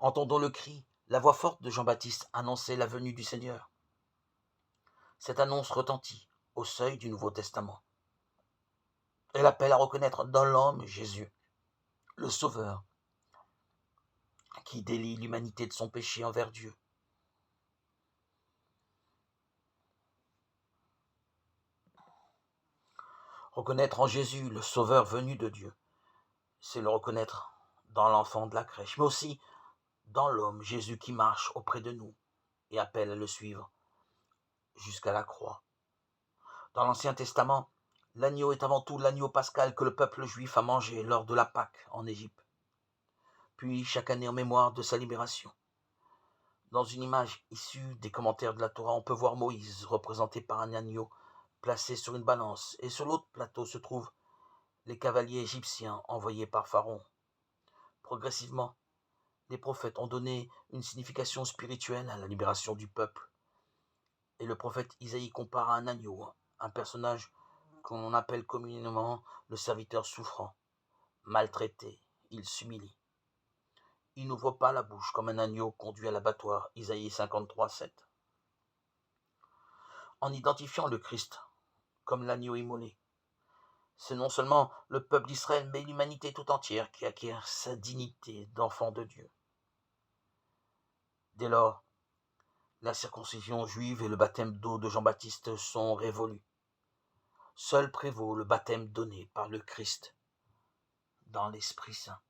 Entendons le cri, la voix forte de Jean-Baptiste annonçait la venue du Seigneur. Cette annonce retentit au seuil du Nouveau Testament. Elle appelle à reconnaître dans l'homme Jésus, le Sauveur, qui délie l'humanité de son péché envers Dieu. Reconnaître en Jésus le Sauveur venu de Dieu, c'est le reconnaître dans l'enfant de la crèche, mais aussi dans l'homme Jésus qui marche auprès de nous et appelle à le suivre jusqu'à la croix. Dans l'Ancien Testament, l'agneau est avant tout l'agneau pascal que le peuple juif a mangé lors de la Pâque en Égypte, puis chaque année en mémoire de sa libération. Dans une image issue des commentaires de la Torah, on peut voir Moïse représenté par un agneau placé sur une balance, et sur l'autre plateau se trouvent les cavaliers égyptiens envoyés par Pharaon. Progressivement, les prophètes ont donné une signification spirituelle à la libération du peuple. Et le prophète Isaïe compare à un agneau, un personnage qu'on appelle communément le serviteur souffrant. Maltraité, il s'humilie. Il n'ouvre pas la bouche comme un agneau conduit à l'abattoir. Isaïe 53, 7. En identifiant le Christ comme l'agneau immolé, c'est non seulement le peuple d'Israël, mais l'humanité tout entière qui acquiert sa dignité d'enfant de Dieu. Dès lors, la circoncision juive et le baptême d'eau de Jean-Baptiste sont révolus. Seul prévaut le baptême donné par le Christ dans l'Esprit Saint.